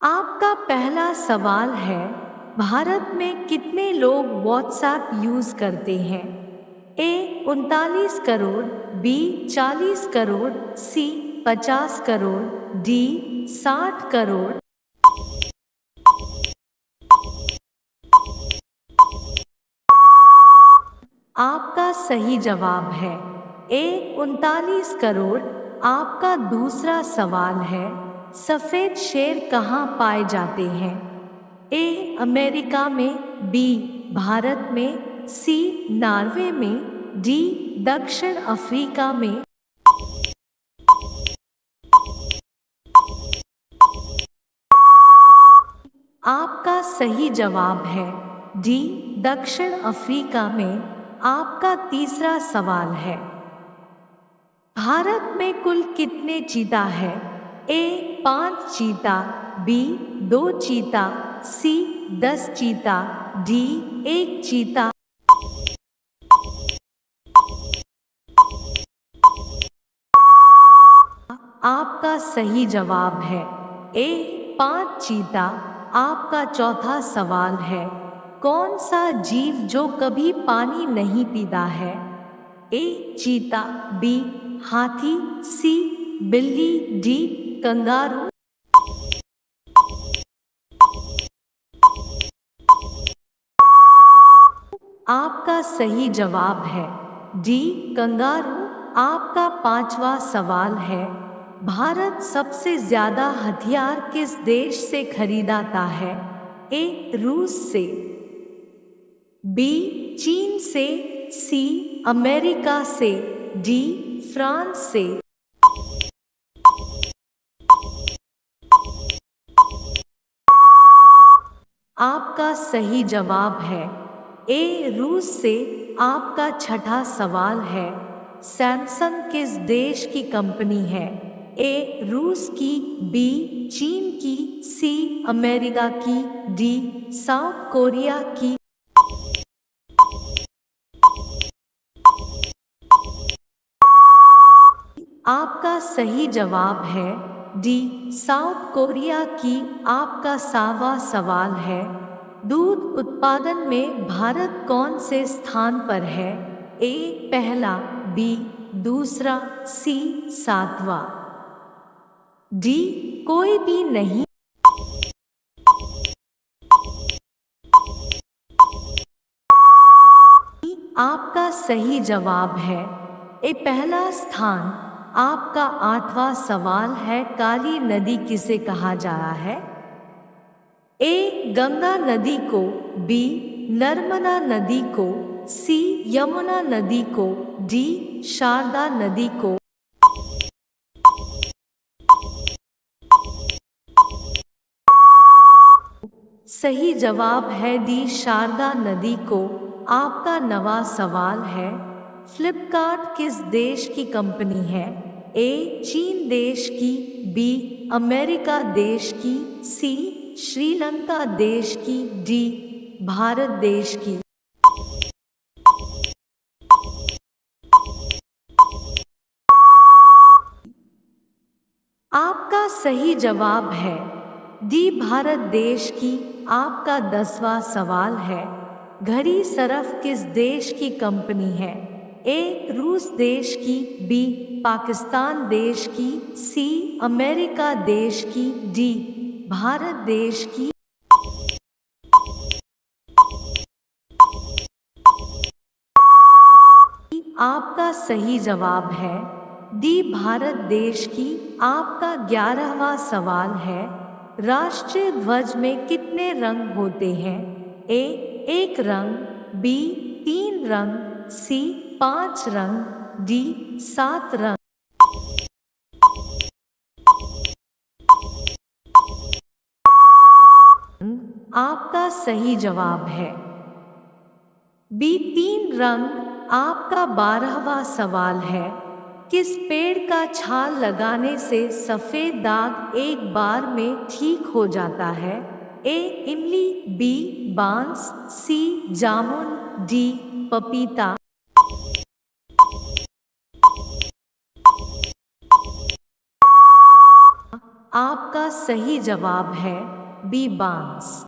आपका पहला सवाल है, भारत में कितने लोग व्हाट्सएप यूज करते हैं? ए 39 करोड़, बी 40 करोड़, सी 50 करोड़, डी 60 करोड़। आपका सही जवाब है ए 39 करोड़। आपका दूसरा सवाल है, सफेद शेर कहाँ पाए जाते हैं? ए अमेरिका में, बी भारत में, सी नॉर्वे में, डी दक्षिण अफ्रीका में। आपका सही जवाब है डी दक्षिण अफ्रीका में। आपका तीसरा सवाल है, भारत में कुल कितने चीता है? ए 5 चीता, बी 2 चीता, सी 10 चीता, डी 1 चीता। आपका सही जवाब है ए 5 चीता। आपका चौथा सवाल है, कौन सा जीव जो कभी पानी नहीं पीता है? ए चीता, बी हाथी, सी बिल्ली, डी कंगारू। आपका सही जवाब है डी कंगारू। आपका पांचवा सवाल है, भारत सबसे ज्यादा हथियार किस देश से खरीदाता है? ए रूस से, बी चीन से, सी अमेरिका से, डी फ्रांस से। आपका सही जवाब है ए रूस से। आपका छठा सवाल है, सैमसंग किस देश की कंपनी है? ए रूस की, बी चीन की, सी अमेरिका की, डी साउथ कोरिया की। आपका सही जवाब है डी साउथ कोरिया की। आपका 7वां सवाल है, दूध उत्पादन में भारत कौन से स्थान पर है? ए पहला, बी दूसरा, सी 7वां, डी कोई भी नहीं। आपका सही जवाब है ए पहला स्थान। आपका 8वां सवाल है, काली नदी किसे कहा जा रहा है? ए गंगा नदी को, बी नर्मदा नदी को, सी यमुना नदी को, डी शारदा नदी को। सही जवाब है डी शारदा नदी को। आपका 9वां सवाल है, फ्लिपकार्ट किस देश की कंपनी है? ए चीन देश की, बी अमेरिका देश की, सी श्रीलंका देश की, डी भारत देश की। आपका सही जवाब है डी भारत देश की। आपका 10वां सवाल है, घड़ी सरफ किस देश की कंपनी है? ए रूस देश की, बी पाकिस्तान देश की, सी अमेरिका देश की, डी भारत देश की। आपका सही जवाब है डी भारत देश की। आपका 11वां सवाल है, राष्ट्रीय ध्वज में कितने रंग होते हैं? ए 1 रंग, बी 3 रंग, सी 5 रंग, डी 7 रंग। आपका सही जवाब है बी 3 रंग। आपका 12वां सवाल है, किस पेड़ का छाल लगाने से सफेद दाग एक बार में ठीक हो जाता है? ए इमली, बी बांस, सी जामुन, डी पपीता। आपका सही जवाब है बी बांस।